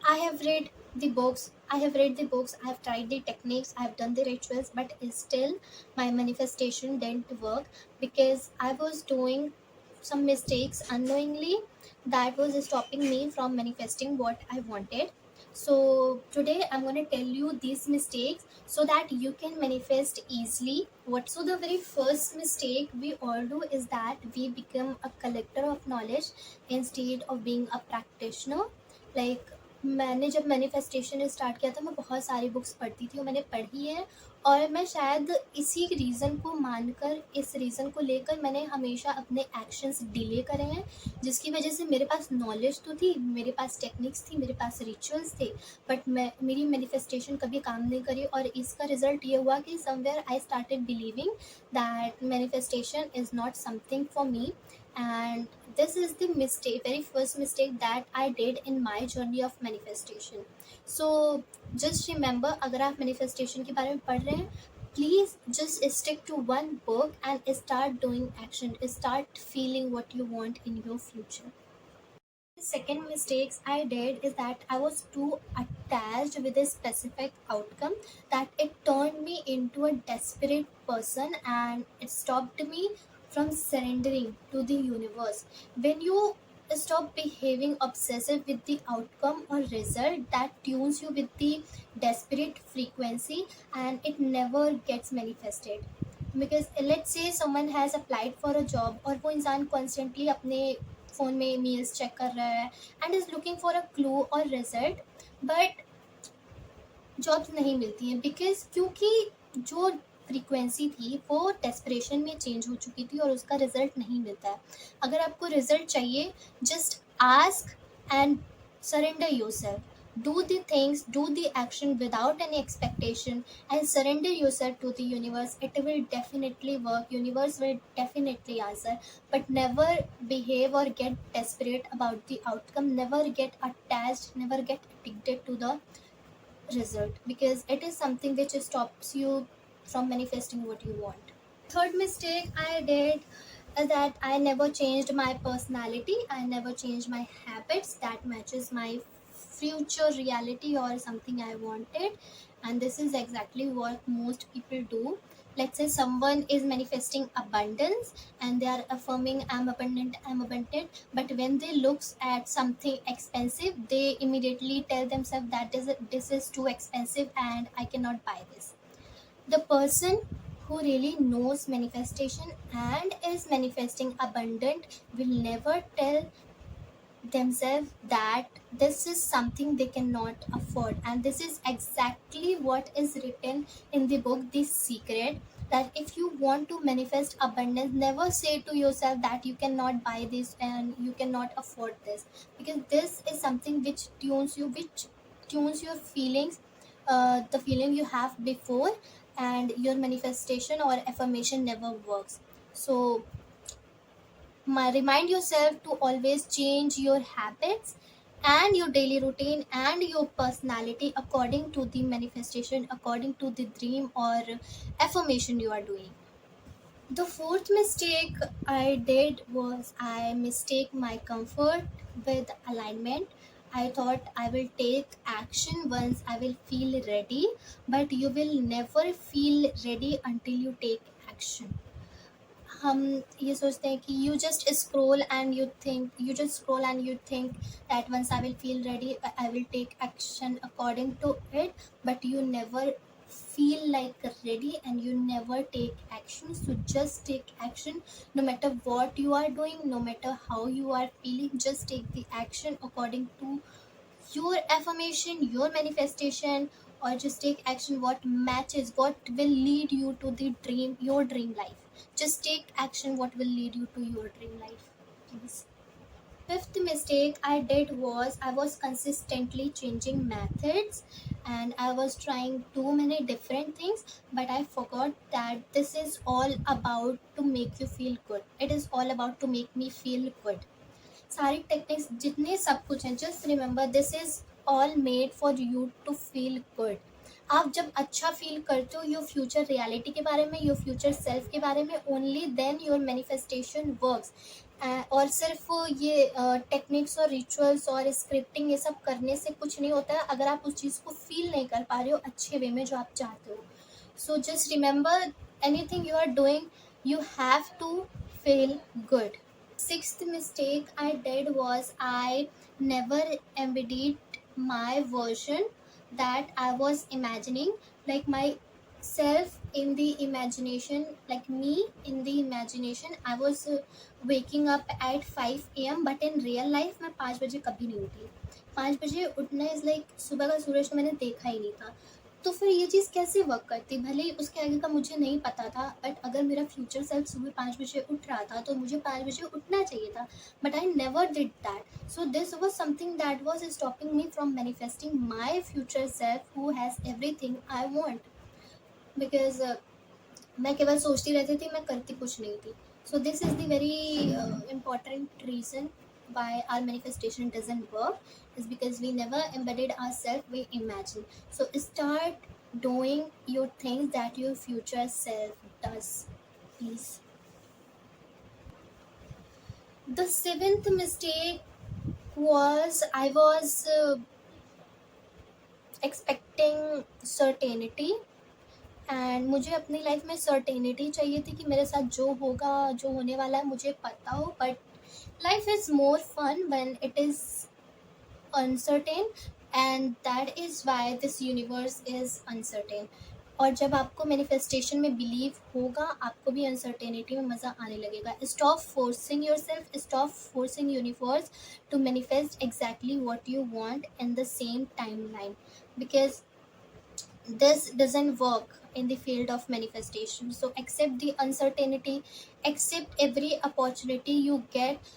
I have read the books. I have read the books. I have tried the techniques. I have done the rituals, but still my manifestation didn't work because I was doing some mistakes unknowingly that was stopping me from manifesting what I wanted. So today I'm going to tell you these mistakes so that you can manifest easily. So the very first mistake we all do is that we become a collector of knowledge instead of being a practitioner. Like, मैंने जब manifestation start किया था मैं बहुत सारी books पढ़ती थी और मैंने पढ़ी है, और मैं शायद इसी रीज़न को मानकर, इस रीज़न को लेकर मैंने हमेशा अपने एक्शंस डिले करे हैं, जिसकी वजह से मेरे पास नॉलेज तो थी, मेरे पास टेक्निक्स थी, मेरे पास रिचुअल्स थे, बट मेरी मैनिफेस्टेशन कभी काम नहीं करी, और इसका रिजल्ट ये हुआ कि somewhere I started believing that manifestation is not something for me. And this is the mistake, very first mistake that I did in my journey of manifestation. So just remember, अगर आप manifestation के बारे में पढ़ रहे हैं, please just stick to one book and start doing action, start feeling what you want in your future. The second mistakes I did is that I was too attached with a specific outcome that it turned me into a desperate person and it stopped me from surrendering to the universe. When you stop behaving obsessive with the outcome or result, that tunes you with the desperate frequency and it never gets manifested. Because let's say someone has applied for a job और वो इंसान constantly अपने phone में mails check कर रहा है and is looking for a clue और result, but jobs नहीं मिलती हैं बिकॉज क्योंकि जो फ्रीक्वेंसी थी वो डेस्परेशन में चेंज हो चुकी थी और उसका रिजल्ट नहीं मिलता है. अगर आपको रिजल्ट चाहिए, just ask and surrender yourself. Do the things, do the action without any expectation and surrender yourself to the universe. It will definitely work. Universe will definitely answer. But never behave or get desperate about the outcome. Never get attached, never get addicted to the result, because it is something which stops you from manifesting what you want. Third mistake I did is that I never changed my personality. I never changed my habits that matches my future reality or something I wanted. And this is exactly what most people do. Let's say someone is manifesting abundance and they are affirming I'm abundant, but when they looks at something expensive, they immediately tell themselves that this is too expensive and I cannot buy this. The person who really knows manifestation and is manifesting abundant will never tell themselves that this is something they cannot afford. And this is exactly what is written in the book The Secret, that if you want to manifest abundance, never say to yourself that you cannot buy this and you cannot afford this, because this is something which tunes your feelings, the feeling you have before, and your manifestation or affirmation never works. So remind yourself to always change your habits and your daily routine and your personality according to the manifestation, according to the dream or affirmation you are doing. The fourth mistake I did was I mistake my comfort with alignment. I thought I will take action once I will feel ready, but you will never feel ready until you take action. हम ये सोचते हैं कि you just scroll and you think that once I will feel ready I will take action according to it, but you never feel like ready and you never take action. So just take action, no matter what you are doing, no matter how you are feeling, just take the action according to your affirmation, your manifestation, or just take action what matches, what will lead you to the dream, your dream life. Just take action what will lead you to your dream life, please. Fifth mistake I did was I was consistently changing methods and I was trying too many different things, but I forgot that this is all about to make you feel good. It is all about to make me feel good. सारी techniques जितने सब कुछ हैं, just remember this is all made for you to feel good. आप जब अच्छा feel करते हो योर फ्यूचर रियलिटी के बारे में, योर फ्यूचर सेल्फ के बारे में, only then your manifestation works. और सिर्फ ये टेक्निक्स और रिचुअल्स और स्क्रिप्टिंग ये सब करने से कुछ नहीं होता है अगर आप उस चीज़ को फील नहीं कर पा रहे हो अच्छे वे में जो आप चाहते हो. So just remember, anything you are doing, you have to feel good. Sixth mistake I did was I never embodied my version that I was imagining, like myself in the imagination, like me in the imagination. I was waking up at 5 a.m. but in real life मैं 5 बजे कभी नहीं उठी. 5 बजे उठना is like सुबह का सूरज तो मैंने देखा ही नहीं था. तो फिर ये चीज़ कैसे वर्क करती, भले ही उसके आगे का मुझे नहीं पता था, बट अगर मेरा फ्यूचर सेल्फ सुबह 5 बजे उठ रहा था तो मुझे 5 बजे उठना चाहिए था, but I never did that. So this was something that was stopping me from manifesting my future self who has every thing I want. Because मैं केवल सोचती रहती थी, मैं करती कुछ नहीं थी. So this is the very important reason why our manifestation doesn't work, is because we never embedded ourselves, we imagine. So start doing your things that your future self does, please. The seventh mistake was I was expecting certainty. And मुझे अपनी life में certainty चाहिए थी कि मेरे साथ जो होगा, जो होने वाला है मुझे पता हो. But life is more fun when it is uncertain, and that is why this universe is uncertain. और जब आपको मैनिफेस्टेशन में बिलीव होगा, आपको भी अनसर्टेनिटी में मज़ा आने लगेगा. Stop forcing yourself, stop forcing universe to manifest exactly what you want in the same timeline, because this doesn't work in the field of manifestation. So accept the uncertainty, accept every opportunity you get,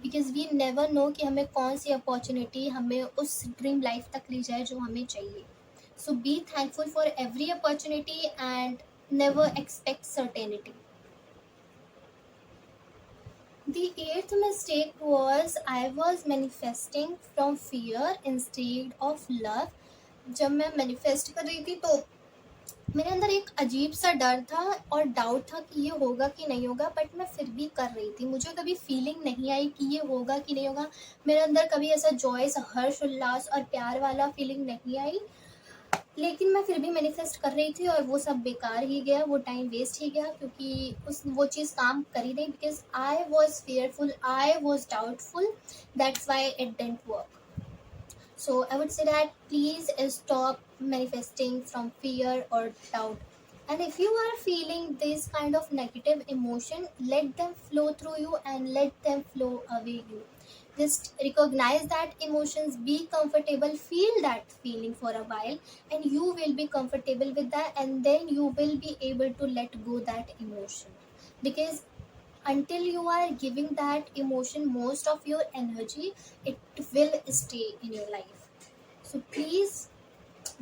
because we never know कि हमें कौन सी opportunity हमें उस dream life तक ले जाए जो हमें चाहिए. So be thankful for every opportunity and never expect certainty. The eighth mistake was I was manifesting from fear instead of love. जब मैं मैनिफेस्ट कर रही थी तो मेरे अंदर एक अजीब सा डर था और डाउट था कि ये होगा कि नहीं होगा, बट मैं फिर भी कर रही थी. मुझे कभी फीलिंग नहीं आई कि ये होगा कि नहीं होगा. मेरे अंदर कभी ऐसा जॉय, हर्ष, उल्लास और प्यार वाला फीलिंग नहीं आई, लेकिन मैं फिर भी मैनिफेस्ट कर रही थी और वो सब बेकार ही गया, वो टाइम वेस्ट ही गया, क्योंकि वो चीज़ काम कर ही नहीं. Because I was fearful, I was doubtful, that's why it didn't work. So I would say that please stop manifesting from fear or doubt. And if you are feeling this kind of negative emotion, let them flow through you and let them flow away you. Just recognize that emotions, be comfortable, feel that feeling for a while, and you will be comfortable with that, and then you will be able to let go that emotion. Because until you are giving that emotion most of your energy, it will stay in your life. So please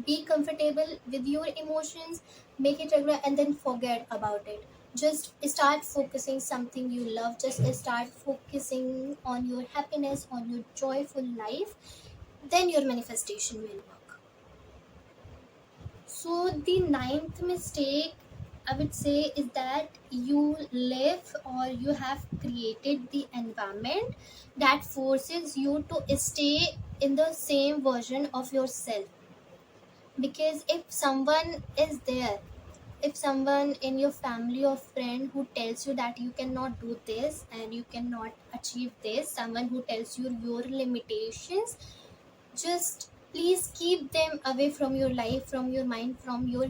be comfortable with your emotions, make it regular, and then forget about it. Just start focusing something you love, just start focusing on your happiness, on your joyful life, then your manifestation will work. So the ninth mistake I would say is that you live or you have created the environment that forces you to stay in the same version of yourself. Because if someone is there, if someone in your family or friend who tells you that you cannot do this and you cannot achieve this, someone who tells you your limitations, just please keep them away from your life, from your mind, from your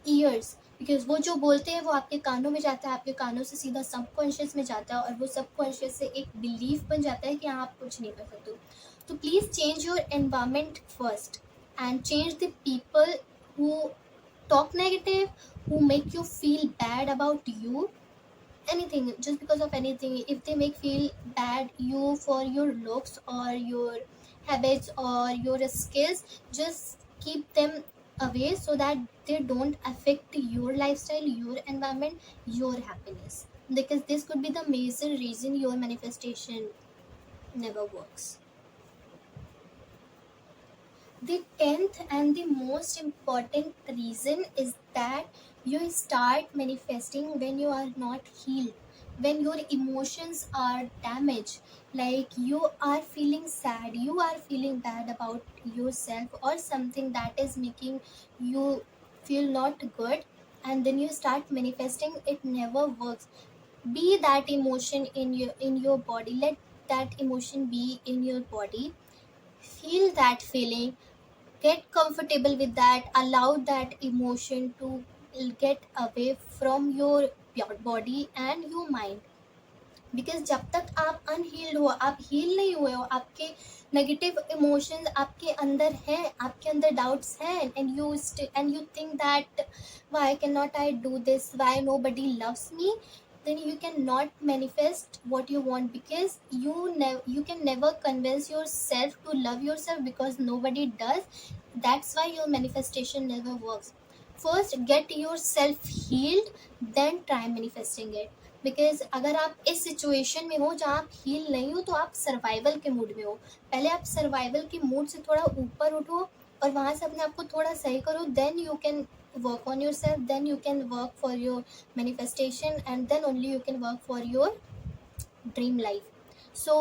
years. Because वो जो बोलते हैं वो आपके कानों में जाता है, आपके कानों से सीधा सबकॉन्शियस में जाता है, और वो सबकॉन्शियस से एक बिलीफ बन जाता है कि हाँ आप कुछ नहीं कर सकते हो. तो please change your environment first and change the people who talk negative, who make you feel bad about you, anything, just because of anything. If they make feel bad you for your looks or your habits or your skills, just keep them away so that they don't affect your lifestyle, your environment, your happiness, because this could be the major reason your manifestation never works. The 10th and the most important reason is that you start manifesting when you are not healed. when your emotions are damaged, like you are feeling sad, you are feeling bad about yourself, or something that is making you feel not good, and then you start manifesting, it never works. Be that emotion in your body, let that emotion be in your body, feel that feeling, get comfortable with that, allow that emotion to get away from your body and your mind. Because जब तक आप unhealed हो, आप heal नहीं हुए हो, आपके negative emotions आपके अंदर हैं, आपके अंदर डाउट्स हैं, and you think that why can not I do this, why nobody loves me, then you cannot manifest what you want, because you can never convince yourself to love yourself, because nobody does. That's why your manifestation never works. First get yourself healed, then try manifesting it. Because अगर आप इस situation में हो जहाँ आप heal नहीं हो, तो आप सर्वाइवल के मूड में हो। पहले आप सर्वाइवल के मूड से थोड़ा ऊपर उठो और वहाँ से अपने आप को थोड़ा सही करो, then you can work on yourself, then you can work for your manifestation, and then only you can work for your dream life. So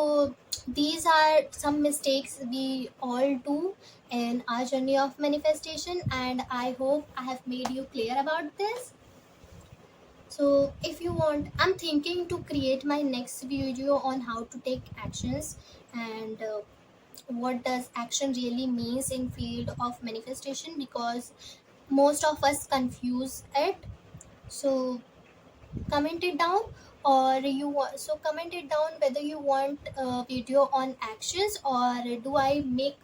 these are some mistakes we all do in our journey of manifestation, and I hope I have made you clear about this. So if you want, I'm thinking to create my next video on how to take actions, and what does action really means in field of manifestation, because most of us confuse it. So comment it down, or you want, so comment it down whether you want a video on actions, or do I make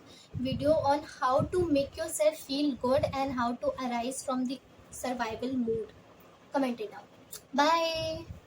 video on how to make yourself feel good and how to arise from the survival mood. Comment it down. Bye.